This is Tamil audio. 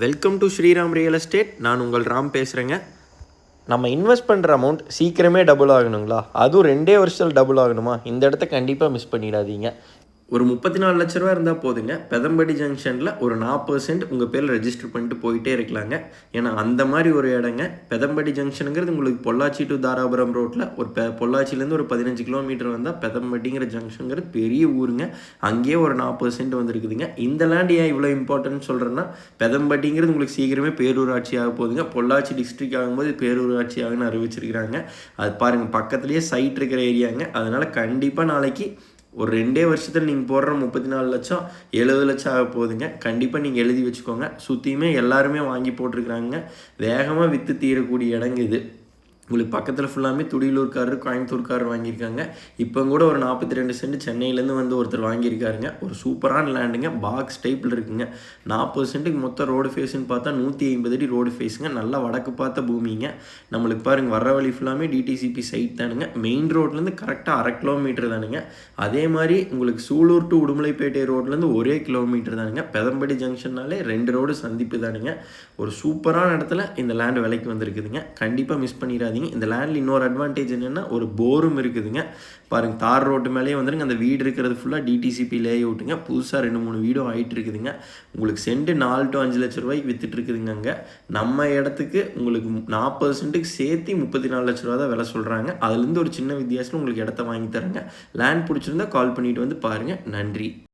Welcome to Sriram real estate. நான் உங்கள் ராம் பேசுகிறேங்க. நம்ம இன்வெஸ்ட் பண்ணுற அமௌண்ட் சீக்கிரமே டபுள் ஆகணுங்களா? அதுவும் 2 வருஷத்தில் டபுள் ஆகணுமா? இந்த இடத்த கண்டிப்பாக மிஸ் பண்ணிடாதீங்க. ஒரு 34 லட்ச ரூபா இருந்தால் போதுங்க. பெதம்படி ஜங்ஷனில் ஒரு 40% உங்கள் பேரில் ரெஜிஸ்டர் பண்ணிட்டு போயிட்டே இருக்கலாங்க. ஏன்னா அந்த மாதிரி ஒரு இடங்க. பெதம்படி ஜங்ஷனுங்கிறது உங்களுக்கு பொள்ளாச்சி டு தாராபுரம் ரோட்டில் ஒரு பொள்ளாச்சிலேருந்து ஒரு 15 கிலோமீட்டர் வந்தால் பெதம்படிங்கிற ஜங்ஷனுங்கிறது பெரிய ஊருங்க. அங்கேயே ஒரு 40% வந்துருக்குதுங்க. இந்த லேண்ட் ஏன் இவ்வளோ இம்பார்ட்டன்ட் சொல்கிறேன்னா, பெதம்படிங்கிறது உங்களுக்கு சீக்கிரமே பேரூராட்சி ஆக போகுதுங்க. பொள்ளாச்சி டிஸ்ட்ரிக்ட் ஆகும்போது பேரூராட்சி ஆகுன்னு அறிவிச்சிருக்கிறாங்க. அது பாருங்கள், பக்கத்துலேயே சைட் இருக்கிற ஏரியாங்க. அதனால் கண்டிப்பாக நாளைக்கு ஒரு 2 வருஷத்தில் நீங்கள் போடுற 34 லட்சம் 70 லட்சம் ஆக போகுதுங்க. கண்டிப்பாக நீங்கள் எழுதி வச்சுக்கோங்க. சுற்றியுமே எல்லாருமே வாங்கி போட்டிருக்கிறாங்க. வேகமாக விற்று தீரக்கூடிய இடங்க இது. உங்களுக்கு பக்கத்தில் ஃபுல்லாமே துடியலூர்காரர், கோயம்புத்தூர்காரர் வாங்கியிருக்காங்க. இப்போ கூட ஒரு 42 சென்ட் சென்னையிலேருந்து வந்து ஒருத்தர் வாங்கியிருக்காருங்க. ஒரு சூப்பரான லேண்டுங்க. பாக்ஸ் டைப்பில் இருக்குங்க. 40 சென்ட்டுக்கு மொத்தம் ரோடு ஃபேஸ்ன்னு பார்த்தா 150 அடி ரோடு ஃபேஸுங்க. நல்லா வடக்கு பார்த்த பூமிங்க. நம்மளுக்கு பாருங்கள், வர வழி ஃபுல்லாமே டிடிசிபி சைட் தானுங்க. மெயின் ரோட்லேருந்து கரெக்டாக 1/2 கிலோமீட்டர் தானுங்க. அதே மாதிரி உங்களுக்கு சூலூர் டு உடுமலைப்பேட்டை ரோட்லேருந்து 1 கிலோமீட்டர் தானுங்க. பெதம்படி ஜங்ஷன்னாலே 2 ரோடு சந்திப்பு தானுங்க. ஒரு சூப்பரான இடத்துல இந்த லேண்டு விலைக்கு வந்திருக்குதுங்க. கண்டிப்பாக மிஸ் பண்ணிடாதீங்க. இந்த லேண்டில் இன்னொரு அட்வான்டேஜ் என்னென்னா, ஒரு போரும் இருக்குதுங்க. பாருங்கள், தார் ரோட்டு மேலேயே வந்துருங்க. அந்த வீடு இருக்கிறது ஃபுல்லாக டிடிசிபி லே அவுட்டுங்க. புதுசாக 2-3 வீடும் ஆகிட்டு இருக்குதுங்க. உங்களுக்கு சென்ட் 4 to 5 லட்ச ரூபாய்க்கு வித்துட்டு இருக்குதுங்க. அங்கே நம்ம இடத்துக்கு உங்களுக்கு 40 சென்ட்டுக்கு சேர்த்து 34 லட்ச ரூபா தான் விலை சொல்கிறாங்க. அதுலேருந்து ஒரு சின்ன வித்தியாசம் உங்களுக்கு இடத்த வாங்கி தரேங்க. லேண்ட் பிடிச்சிருந்தா கால் பண்ணிட்டு வந்து பாருங்கள். நன்றி.